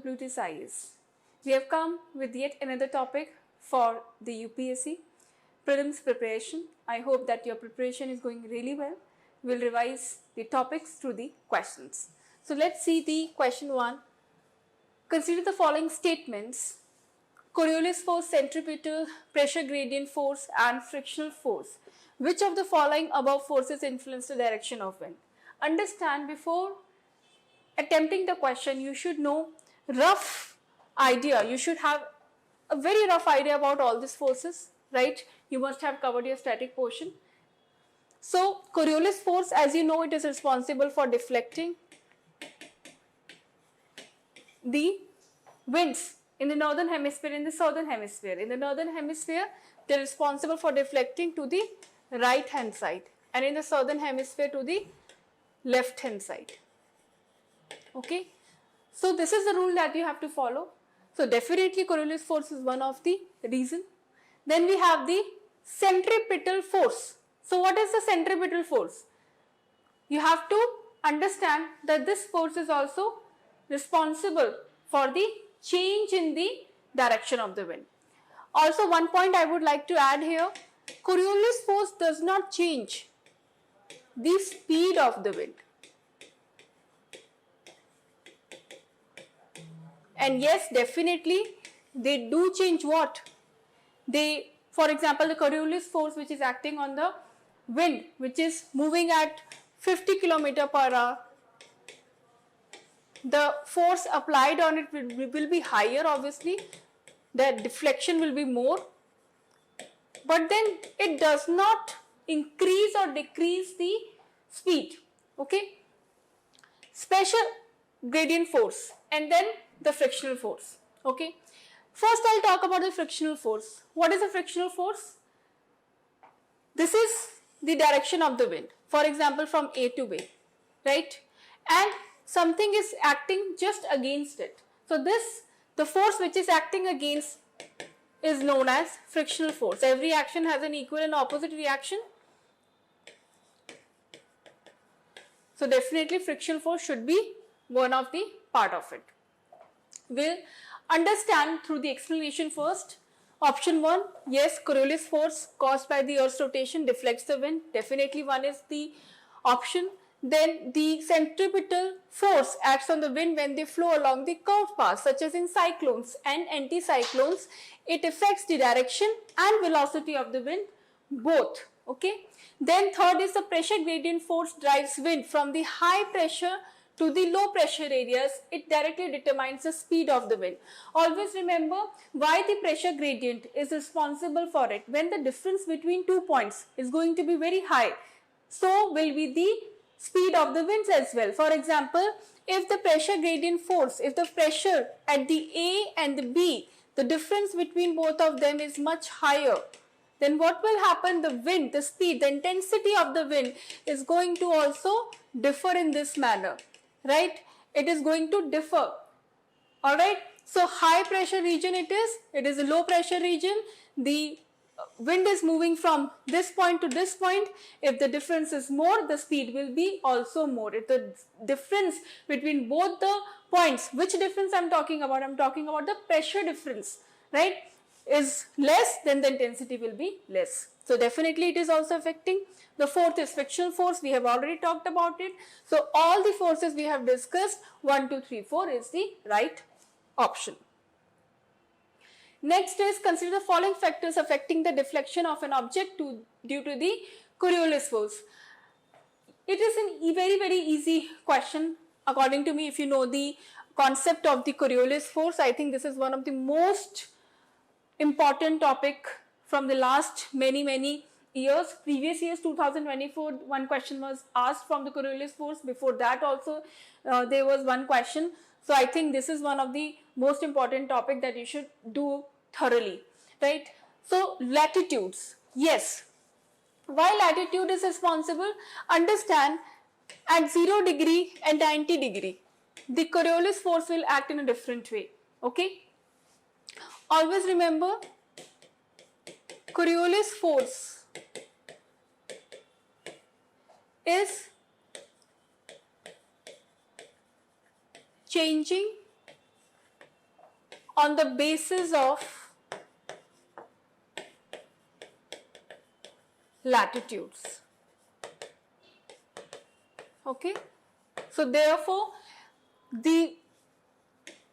Plutus IAS. We have come with yet another topic for the UPSC prelims preparation. I hope that your preparation is going really well. We'll revise the topics through the questions. So let's see the question 1. Consider the following statements: Coriolis force, centripetal, pressure gradient force and frictional force. Which of the following above forces influence the direction of wind? Understand, before attempting the question, you should know rough idea. You should have a very rough idea about all these forces, right? You must have covered your static portion. So Coriolis force, as you know, it is responsible for deflecting the winds in the northern hemisphere, in the southern hemisphere. In the northern hemisphere, they are responsible for deflecting to the right hand side, and in the southern hemisphere to the left hand side. Okay, so this is the rule that you have to follow. So definitely Coriolis force is one of the reason. Then we have the centripetal force. So what is the centripetal force? You have to understand that this force is also responsible for the change in the direction of the wind. Also, one point I would like to add here: Coriolis force does not change the speed of the wind. And yes, definitely they do change what? They, for example, the Coriolis force which is acting on the wind, which is moving at 50 km per hour, the force applied on it will be higher, obviously, the deflection will be more, but then it does not increase or decrease the speed. Okay, special gradient force and then the frictional force. Okay, first I'll talk about the frictional force. What is a frictional force? This is the direction of the wind, for example from A to B, right? And something is acting just against it. So this, the force which is acting against, is known as frictional force. Every action has an equal and opposite reaction. So definitely frictional force should be one of the part of it. We'll understand through the explanation first. Option 1, yes, Coriolis force caused by the Earth's rotation deflects the wind. Definitely one is the option. Then the centripetal force acts on the wind when they flow along the curved path, such as in cyclones and anticyclones. It affects the direction and velocity of the wind, both. Okay. Then third is the pressure gradient force drives wind from the high pressure to the low pressure areas. It directly determines the speed of the wind. Always remember why the pressure gradient is responsible for it. When the difference between 2 points is going to be very high, so will be the speed of the winds as well. For example, if the pressure gradient force, if the pressure at the A and the B, the difference between both of them is much higher, then what will happen? The wind, the speed, the intensity of the wind is going to also differ in this manner, right? It is going to differ. Alright, so high pressure region it is a low pressure region. The wind is moving from this point to this point. If the difference is more, the speed will be also more. If the difference between both the points, which difference I'm talking about? I'm talking about the pressure difference, right, is less, then the intensity will be less. So definitely it is also affecting. The fourth is frictional force. We have already talked about it. So all the forces we have discussed, 1, 2, 3, 4 is the right option. Next is consider the following factors affecting the deflection of an object due to the Coriolis force. It is a very easy question according to me. If you know the concept of the Coriolis force, I think this is one of the most important topic from the last many years. Previous years, 2024, one question was asked from the Coriolis force. Before that also there was one question. So I think this is one of the most important topic that you should do thoroughly, right? So latitudes, yes. Why latitude is responsible? Understand, at 0 degree and 90 degree, the Coriolis force will act in a different way. Okay. Always remember, Coriolis force is changing on the basis of latitudes. Okay, so therefore the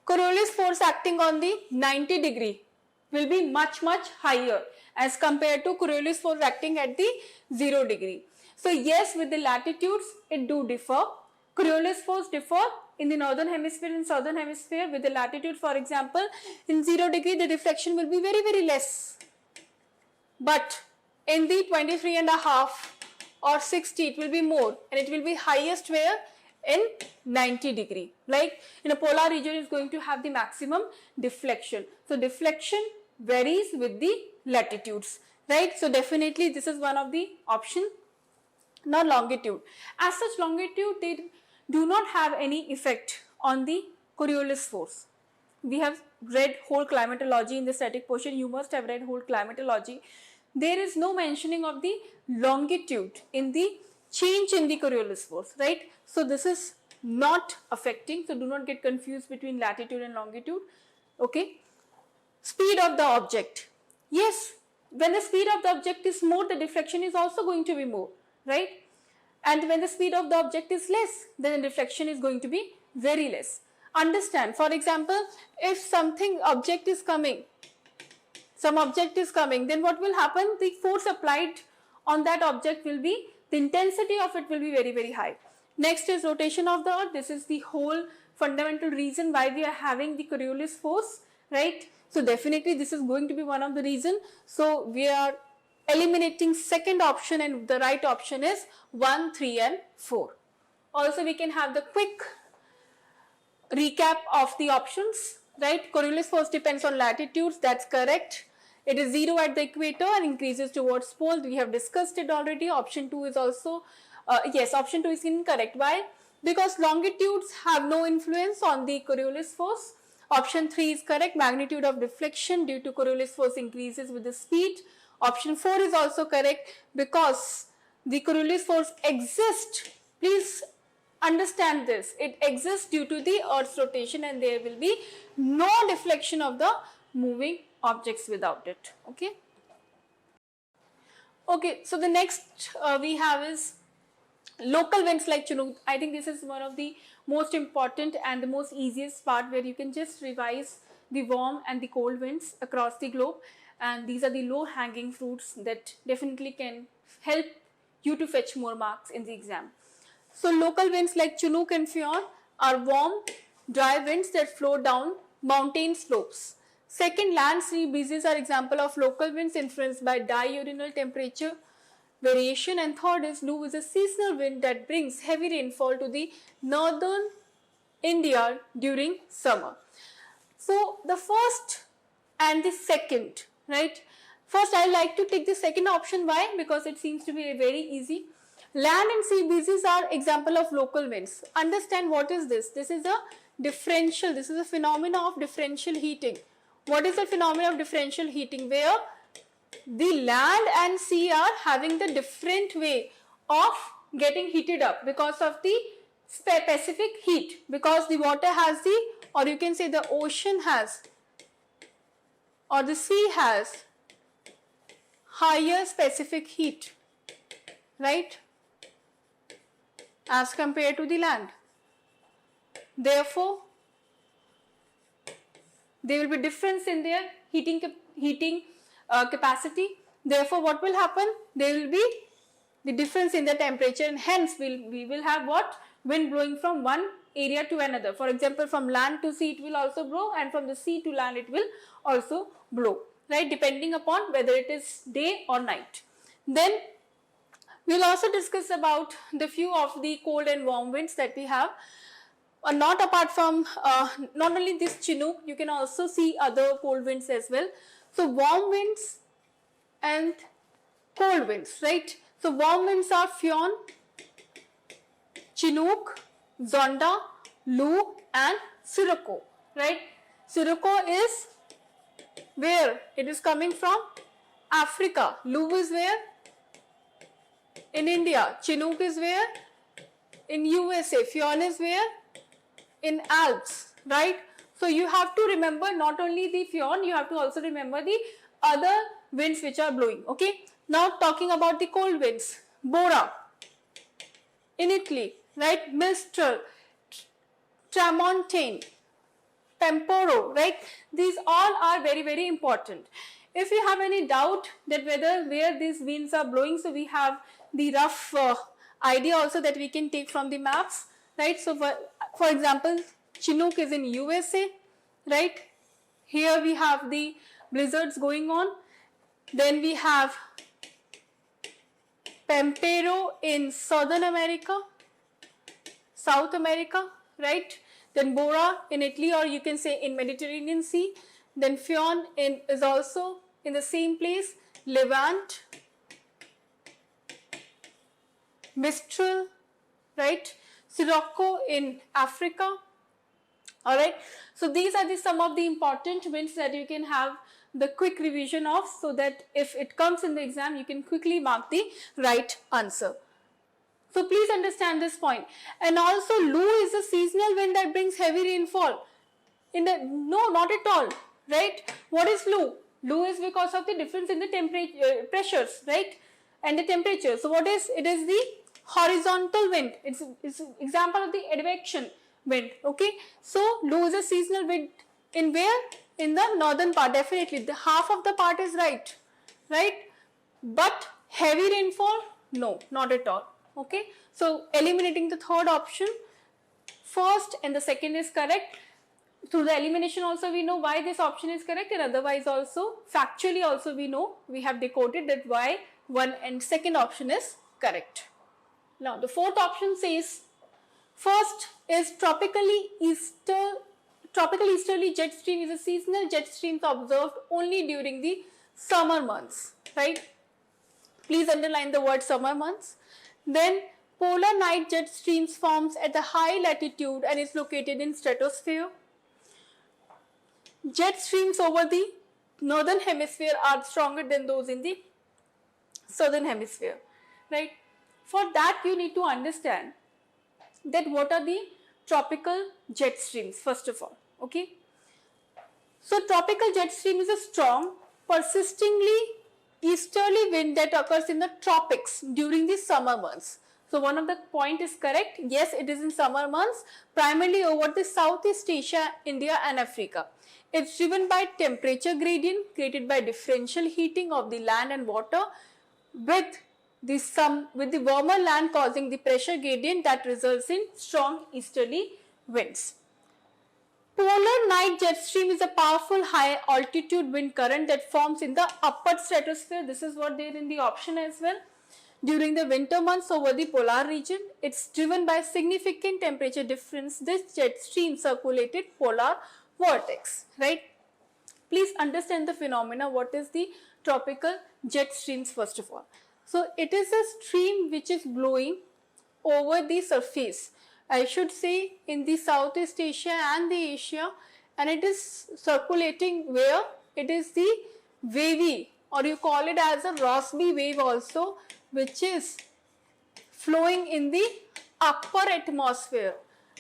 Coriolis force acting on the 90 degree will be much higher as compared to Coriolis force acting at the 0 degree. So yes, with the latitudes it do differ. Coriolis force differ in the northern hemisphere and southern hemisphere. With the latitude, for example, in 0 degree the deflection will be very less, but in the 23.5 or 60 it will be more, and it will be highest where? In 90 degree. Like in a polar region is going to have the maximum deflection. So deflection varies with the latitudes, right? So definitely this is one of the option. Now longitude. As such, longitude, they do not have any effect on the Coriolis force. We have read whole climatology in the static portion. You must have read whole climatology. There is no mentioning of the longitude in the change in the Coriolis force, right? So this is not affecting. So do not get confused between latitude and longitude. Okay. Speed of the object. Yes, when the speed of the object is more, the deflection is also going to be more, right? And when the speed of the object is less, then the deflection is going to be very less. Understand, for example, if some object is coming, then what will happen? The force applied on that object will be, the intensity of it will be very high. Next is rotation of the earth. This is the whole fundamental reason why we are having the Coriolis force, right? So definitely this is going to be one of the reason. So we are eliminating second option, and the right option is 1, 3 and 4. Also we can have the quick recap of the options, right? Coriolis force depends on latitudes, that's correct. It is 0 at the equator and increases towards pole. We have discussed it already. Option 2 is also, yes, option 2 is incorrect. Why? Because longitudes have no influence on the Coriolis force. Option 3 is correct. Magnitude of deflection due to Coriolis force increases with the speed. Option 4 is also correct because the Coriolis force exists. Please understand this. It exists due to the Earth's rotation, and there will be no deflection of the moving objects without it. Okay. Okay, so the next we have is local winds like Chinook. I think this is one of the most important and the most easiest part, where you can just revise the warm and the cold winds across the globe, and these are the low hanging fruits that definitely can help you to fetch more marks in the exam. So local winds like Chinook and Fion are warm, dry winds that flow down mountain slopes. Second, land sea breezes are example of local winds influenced by diurnal temperature variation. And third is Lu is a seasonal wind that brings heavy rainfall to the northern India during summer. So the first and the second, right? First, I like to take the second option. Why? Because it seems to be very easy. Land and sea breezes are example of local winds. Understand what is this? This is a differential. This is a phenomena of differential heating. What is the phenomenon of differential heating? Where the land and sea are having the different way of getting heated up because of the specific heat. Because the water has the, or you can say the ocean has, or the sea has higher specific heat, right, as compared to the land. Therefore, there will be difference in their heating capacity. Therefore, what will happen? There will be the difference in the temperature, and hence we will have what? Wind blowing from one area to another. For example, from land to sea it will also blow, and from the sea to land it will also blow, right, depending upon whether it is day or night. Then we will also discuss about the few of the cold and warm winds that we have. Not apart from, not only this Chinook, you can also see other cold winds as well. So warm winds and cold winds, right? So warm winds are Fion, Chinook, Zonda, Lu and Sirocco, right? Sirocco is where? It is coming from Africa. Lu is where? In India. Chinook is where? In USA. Fion is where? In Alps, right? So you have to remember not only the Fionn, you have to also remember the other winds which are blowing. Okay. Now talking about the cold winds, Bora in Italy, right? Mistral, Tramontane, Temporo, right? These all are very, very important. If you have any doubt that where these winds are blowing, so we have the rough idea also that we can take from the maps, right? So for example, Chinook is in USA, right? Here we have the blizzards going on. Then we have Pampero in Southern America, South America, right? Then Bora in Italy, or you can say in Mediterranean Sea. Then Fionn is also in the same place, Levant, Mistral, right? Sirocco in Africa. All right. So these are some of the important winds that you can have the quick revision of, so that if it comes in the exam, you can quickly mark the right answer. So please understand this point. And also Lu is a seasonal wind that brings heavy rainfall. No, not at all, right? What is Lu? Lu is because of the difference in the temperature pressures, right? And the temperature. So what is it? Is the horizontal wind. It's example of the advection wind. Okay. So Lu is a seasonal wind in where? In the northern part. Definitely the half of the part is right, right? But heavy rainfall, no, not at all. Okay. So eliminating the third option, first and the second is correct. Through the elimination also we know why this option is correct, and otherwise also factually also we know, we have decoded that why one and second option is correct. Now the fourth option says, first is tropical easterly jet stream is a seasonal jet stream observed only during the summer months, right? Please underline the word summer months. Then polar night jet streams forms at the high latitude and is located in stratosphere. Jet streams over the northern hemisphere are stronger than those in the southern hemisphere, right? For that you need to understand that what are the tropical jet streams first of all, okay? So tropical jet stream is a strong, persistingly easterly wind that occurs in the tropics during the summer months. So one of the point is correct. Yes, it is in summer months, primarily over the Southeast Asia, India and Africa. It's driven by temperature gradient created by differential heating of the land and water with the warmer land causing the pressure gradient that results in strong easterly winds. Polar night jet stream is a powerful high altitude wind current that forms in the upper stratosphere. This is what there in the option as well. During the winter months over the polar region, it's driven by significant temperature difference. This jet stream circulated polar vortex, right? Please understand the phenomena. What is the tropical jet streams first of all? So it is a stream which is blowing over the surface, I should say in the Southeast Asia and the Asia, and it is circulating where? It is the wavy, or you call it as a Rossby wave also, which is flowing in the upper atmosphere,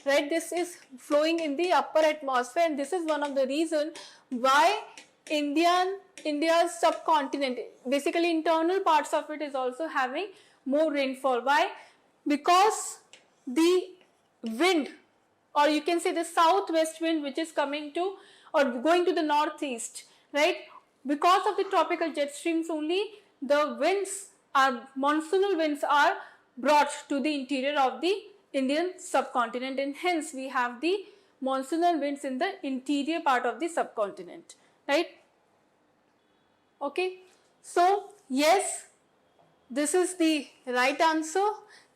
right? This is flowing in the upper atmosphere, and this is one of the reasons why India's subcontinent, basically internal parts of it, is also having more rainfall. Why? Because the wind, or you can say the southwest wind, which is coming to or going to the northeast, right? Because of the tropical jet streams only, the monsoonal winds are brought to the interior of the Indian subcontinent, and hence we have the monsoonal winds in the interior part of the subcontinent, right? Okay, so yes, this is the right answer,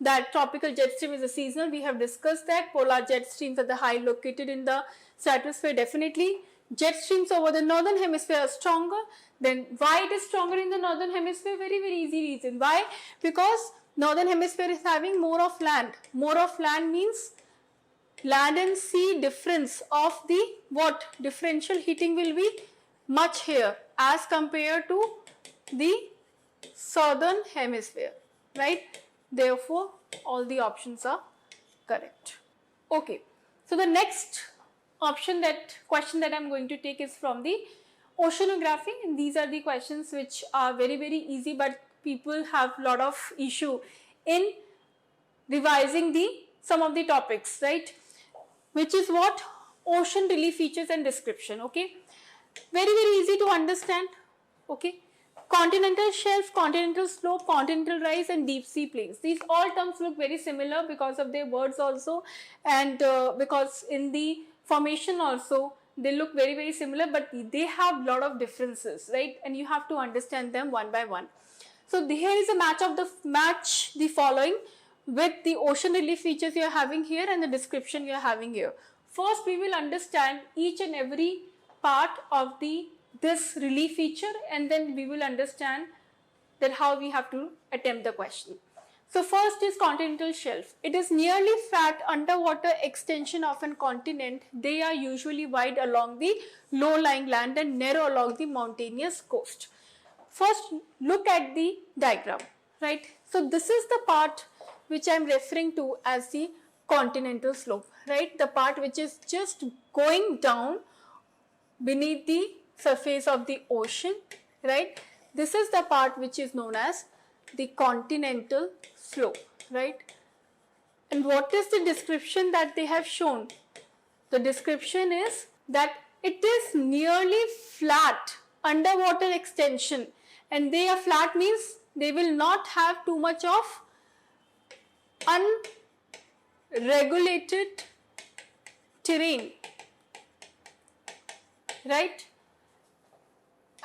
that tropical jet stream is a seasonal. We have discussed that. Polar jet streams at the high located in the stratosphere, definitely. Jet streams over the northern hemisphere are stronger. Then why it is stronger in the northern hemisphere? Very, very easy reason. Why? Because northern hemisphere is having more of land. More of land means land and sea difference of the what? Differential heating will be much here as compared to the southern hemisphere, right? Therefore, all the options are correct. Okay, so the next question that I'm going to take is from the oceanography, and these are the questions which are very, very easy, but people have a lot of issue in revising some of the topics, right? Which is what? Ocean relief features and description, okay? Very, very easy to understand, okay? Continental shelf, continental slope, continental rise, and deep sea plains. These all terms look very similar because of their words also, and because in the formation also they look very, very similar, but they have lot of differences, right? And you have to understand them one by one. So here is a match the following with the ocean relief features you are having here and the description you are having here. First, we will understand each and every part of this relief feature, and then we will understand that how we have to attempt the question. So first is continental shelf. It is nearly flat underwater extension of an continent. They are usually wide along the low-lying land and narrow along the mountainous coast. First, look at the diagram, right? So this is the part which I am referring to as the continental slope, right? The part which is just going down beneath the surface of the ocean, right? This is the part which is known as the continental slope, right? And what is the description that they have shown? The description is that it is nearly flat underwater extension, and they are flat means they will not have too much of unregulated terrain, right?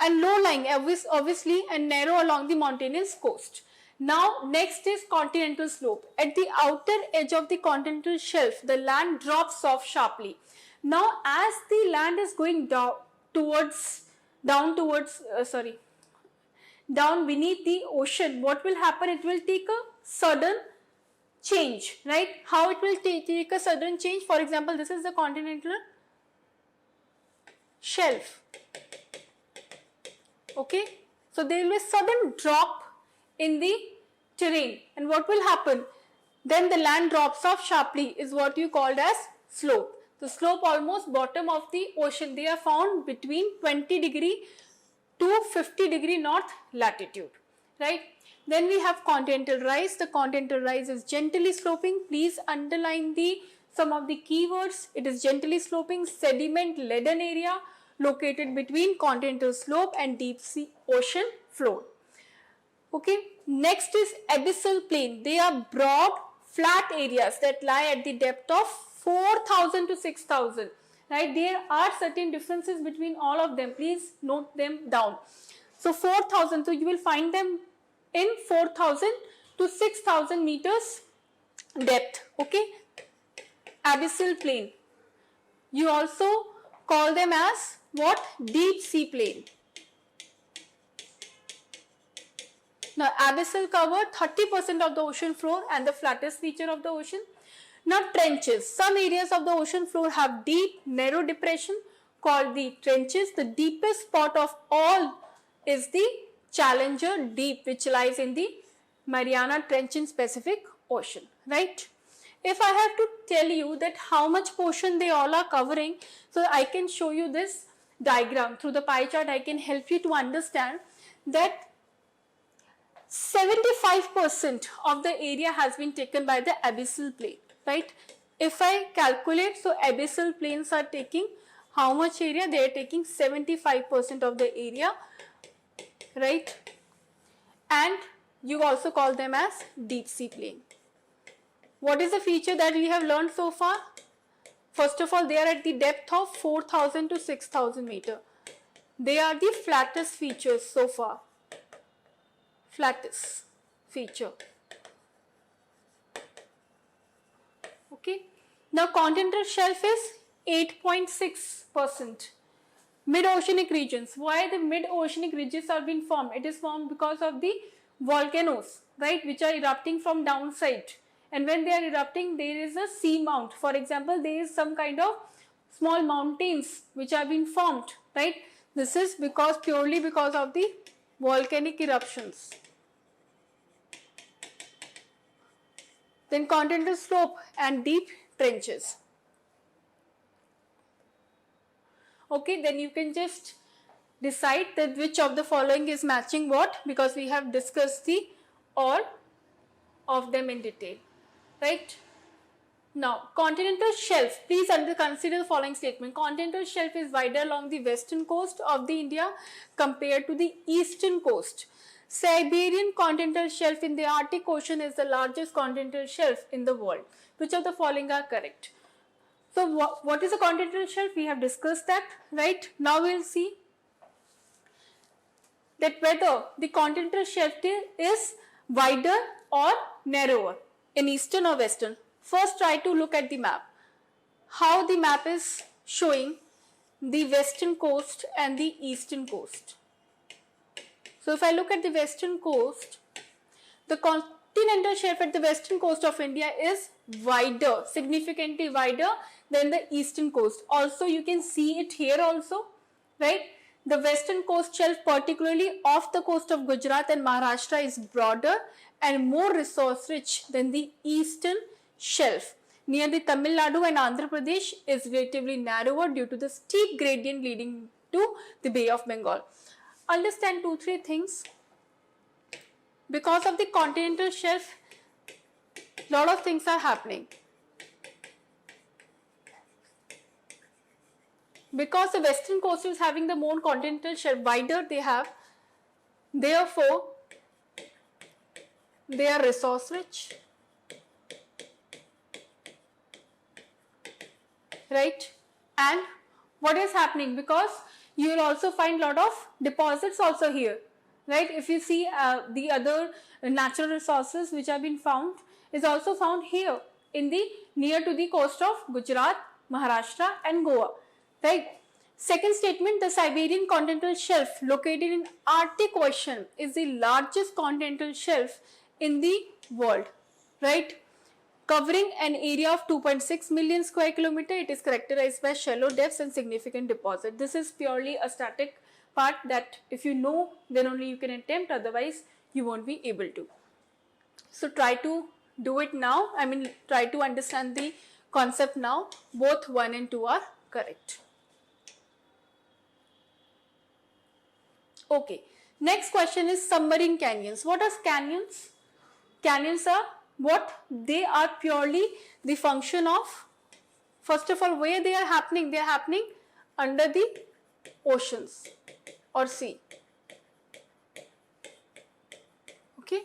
And low-lying obviously, and narrow along the mountainous coast. Now next is continental slope. At the outer edge of the continental shelf, the land drops off sharply. Now as the land is going down beneath the ocean, what will happen? It will take a sudden change, right? How it will take a sudden change? For example, this is the continental shelf. Okay, so there will be a sudden drop in the terrain, and what will happen? Then the land drops off sharply is what you called as slope. The slope almost bottom of the ocean, they are found between 20 degree to 50 degree north latitude, right? Then we have continental rise. The continental rise is gently sloping. Please underline some of the keywords. It is gently sloping, sediment laden area located between continental slope and deep sea ocean floor. Okay, next is abyssal plain. They are broad, flat areas that lie at the depth of 4,000 to 6,000. Right, there are certain differences between all of them. Please note them down. So 4,000, so you will find them in 4,000 to 6,000 meters depth. Okay, abyssal plain. You also call them as what? Deep sea plain. Now abyssal cover 30% of the ocean floor and the flattest feature of the ocean. Now trenches. Some areas of the ocean floor have deep, narrow depression called the trenches. The deepest spot of all is the Challenger Deep, which lies in the Mariana Trench in Pacific Ocean, right? If I have to tell you that how much portion they all are covering, so I can show you this diagram. Through the pie chart, I can help you to understand that 75% of the area has been taken by the abyssal plain, right? If I calculate, so abyssal plains are taking how much area? They are taking 75% of the area, right? And you also call them as deep sea plain. What is the feature that we have learned so far? First of all, they are at the depth of 4,000 to 6,000 meter. They are the flattest features so far. Flattest feature. Okay. Now continental shelf is 8.6%. Mid-oceanic regions. Why the mid-oceanic ridges are being formed? It is formed because of the volcanoes, right, which are erupting from downside. And when they are erupting, there is a sea mount. For example, there is some kind of small mountains which have been formed, right? This is purely because of the volcanic eruptions. Then continental slope and deep trenches. Okay, then you can just decide that which of the following is matching what, because we have discussed the all of them in detail, right? Now, continental shelf, please consider the following statement. Continental shelf is wider along the western coast of the India compared to the eastern coast. Siberian continental shelf in the Arctic Ocean is the largest continental shelf in the world. Which of the following are correct? So, what is a continental shelf? We have discussed that, right? Now, we will see that whether the continental shelf is wider or narrower in eastern or western. First, try to look at the map. How the map is showing the western coast and the eastern coast. So, if I look at the western coast, the continental shelf at the western coast of India is wider, significantly wider than the eastern coast. Also, you can see it here also, right? The western coast shelf, particularly off the coast of Gujarat and Maharashtra, is broader and more resource rich than the eastern shelf. Near the Tamil Nadu and Andhra Pradesh is relatively narrower due to the steep gradient leading to the Bay of Bengal. Understand 2-3 things. Because of the continental shelf, lot of things are happening. Because the western coast is having the more continental shelf, wider they have, therefore they are resource rich, right? And what is happening? Because you will also find lot of deposits also here, right? If you see the other natural resources which have been found is also found here in the near to the coast of Gujarat, Maharashtra and Goa, right? Second statement, the Siberian continental shelf located in Arctic Ocean is the largest continental shelf in the world, right? Covering an area of 2.6 million square kilometer, it is characterized by shallow depths and significant deposit. This is purely a static part that if you know, then only you can attempt, otherwise you won't be able to. So try to do it now, try to understand the concept now. Both 1 and 2 are correct. Okay, next question is submarine canyons. What are canyons? Canyons are what? They are purely the function of, first of all, where they are happening? They are happening under the oceans or sea. Okay.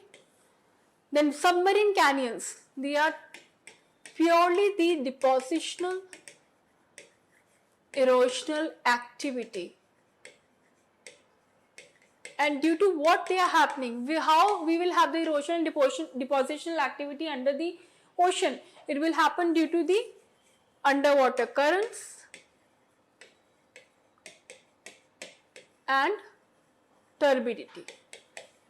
Then submarine canyons, they are purely the depositional erosional activity. And due to what they are happening, how we will have the erosion and depositional activity under the ocean? It will happen due to the underwater currents and turbidity,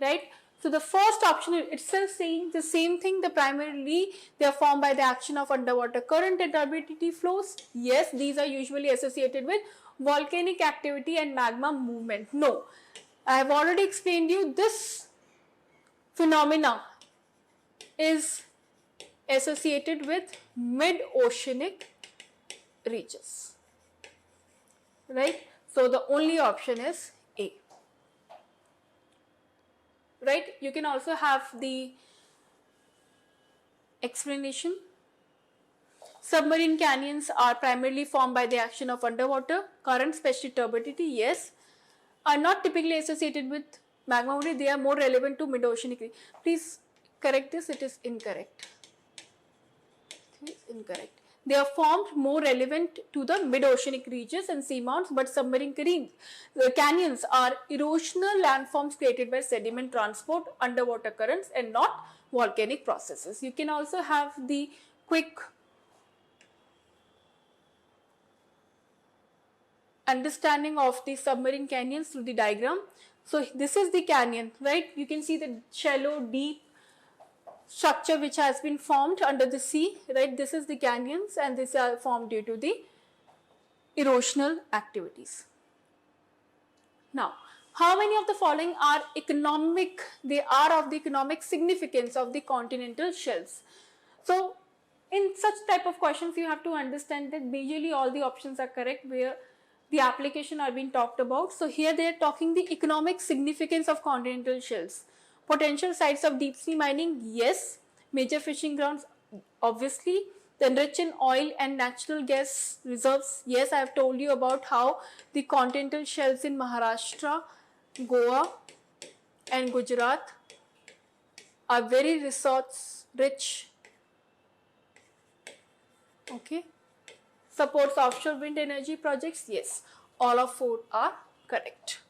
right? So the first option itself saying the same thing, the primarily they are formed by the action of underwater current and turbidity flows. Yes, these are usually associated with volcanic activity and magma movement. No, I have already explained you this phenomena is associated with mid-oceanic reaches, right? So the only option is A, right? You can also have the explanation. Submarine canyons are primarily formed by the action of underwater current, especially turbidity. Yes, are not typically associated with magma only, they are more relevant to mid-oceanic. Please correct this, it is incorrect. It is incorrect. They are formed more relevant to the mid-oceanic regions and seamounts, but submarine canyons are erosional landforms created by sediment transport, underwater currents and not volcanic processes. You can also have the quick understanding of the submarine canyons through the diagram. So this is the canyon, right? You can see the shallow, deep structure which has been formed under the sea, right? This is the canyons and these are formed due to the erosional activities. Now, how many of the following are economic? They are of the economic significance of the continental shelves. So in such type of questions, you have to understand that majorly all the options are correct, where the application are being talked about. So here they are talking the economic significance of continental shelves. Potential sites of deep sea mining, yes. Major fishing grounds, obviously. Then rich in oil and natural gas reserves, yes, I have told you about how the continental shelves in Maharashtra, Goa and Gujarat are very resource rich. Okay. Supports offshore wind energy projects, yes. All of 4 are correct.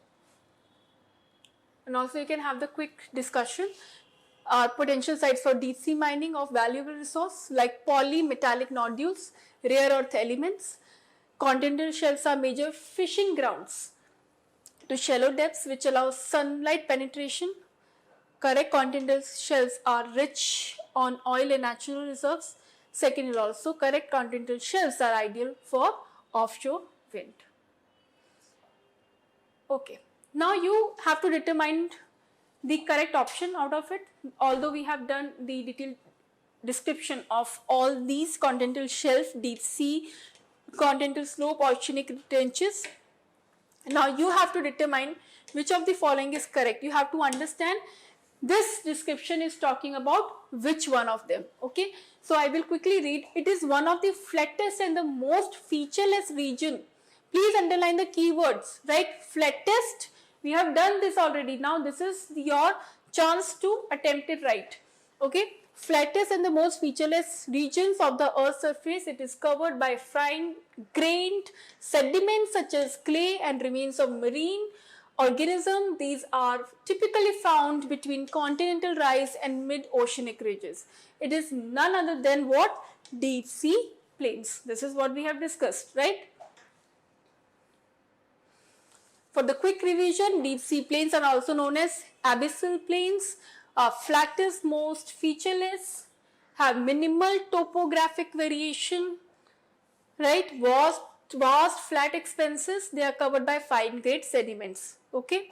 And also you can have the quick discussion. Potential sites for deep sea mining of valuable resource like polymetallic nodules, rare earth elements. Continental shelves are major fishing grounds to shallow depths which allow sunlight penetration. Correct, continental shelves are rich on oil and natural reserves. Second is also correct, continental shelves are ideal for offshore wind. Okay, now you have to determine the correct option out of it. Although we have done the detailed description of all these continental shelf, deep sea, continental slope, oceanic trenches. Now you have to determine which of the following is correct. You have to understand this description is talking about which one of them. Okay, so I will quickly read. It is one of the flattest and the most featureless region. Please underline the keywords, right? Flattest, we have done this already. Now this is your chance to attempt it right. Okay, flattest and the most featureless regions of the earth's surface. It is covered by fine grained sediments such as clay and remains of marine organism. These are typically found between continental rise and mid-oceanic ridges. It is none other than what? Deep sea plains. This is what we have discussed, right? For the quick revision, deep sea plains are also known as abyssal plains, are flattest, most featureless, have minimal topographic variation, right? Vast flat expanses. They are covered by fine grained sediments. Okay.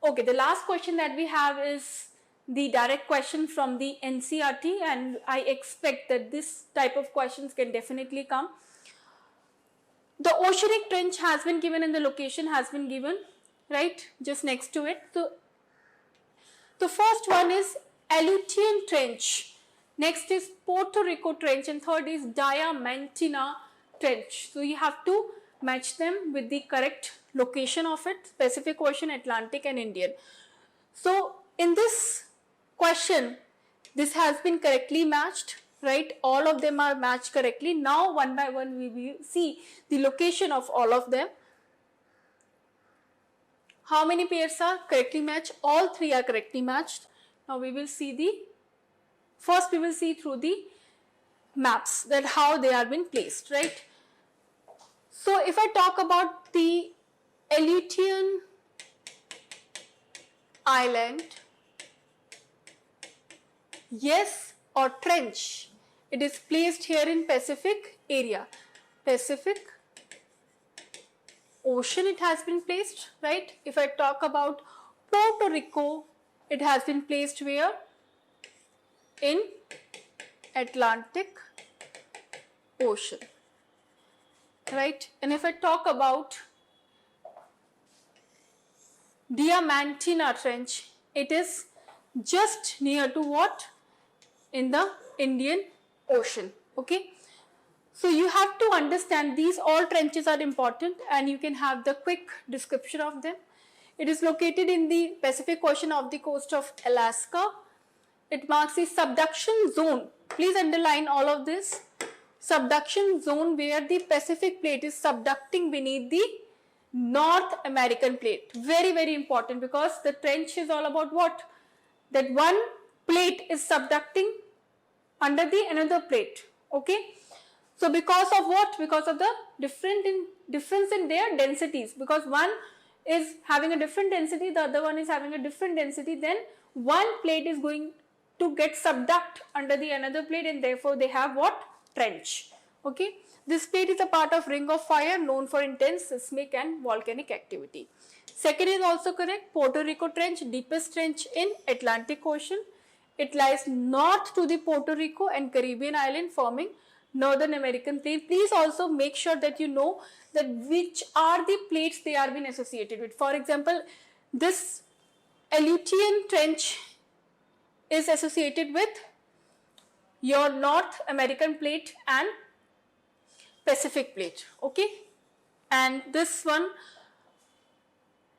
Okay, the last question that we have is the direct question from the NCERT, and I expect that this type of questions can definitely come. The oceanic trench has been given and the location has been given, right, just next to it. So the first one is Aleutian Trench, next is Puerto Rico Trench, and third is Diamantina Trench. So you have to match them with the correct location of it, Pacific Ocean, Atlantic and Indian. So in this question, this has been correctly matched, right? All of them are matched correctly. Now one by one we will see the location of all of them. How many pairs are correctly matched? All 3 are correctly matched. Now we will see first we will see through the maps that how they are been placed, right? So if I talk about the Aleutian Island, yes, or trench, it is placed here in Pacific area. Pacific Ocean it has been placed, right? If I talk about Puerto Rico, it has been placed where? In Atlantic Ocean, right? And if I talk about Diamantina Trench, it is just near to what? In the Indian Ocean, okay? So you have to understand these all trenches are important and you can have the quick description of them. It is located in the Pacific Ocean off the coast of Alaska. It marks the subduction zone. Please underline all of this. Subduction zone where the Pacific plate is subducting beneath the North American plate. Very, very important because the trench is all about what? That one plate is subducting under the another plate, okay? So because of what? Because of the difference in their densities. Because one is having a different density, the other one is having a different density, then one plate is going to get subduct under the another plate and therefore they have what? Trench. Okay. This plate is a part of ring of fire known for intense seismic and volcanic activity. Second is also correct. Puerto Rico Trench, deepest trench in Atlantic Ocean. It lies north to the Puerto Rico and Caribbean island forming Northern American plate. Please also make sure that you know that which are the plates they are being associated with. For example, this Aleutian Trench is associated with your North American plate and Pacific plate, okay? And this one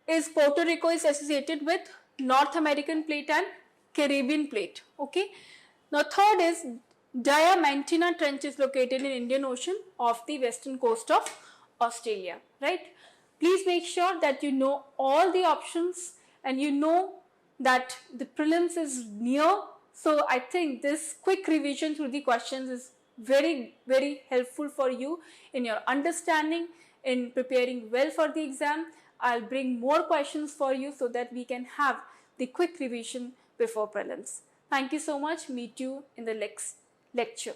is Puerto Rico is associated with North American plate and Caribbean plate, okay? Now third is Diamantina Trench is located in Indian Ocean off the western coast of Australia, right? Please make sure that you know all the options and you know that the prelims is near. So I think this quick revision through the questions is very, very helpful for you in your understanding, in preparing well for the exam. I'll bring more questions for you so that we can have the quick revision before prelims. Thank you so much. Meet you in the next lecture.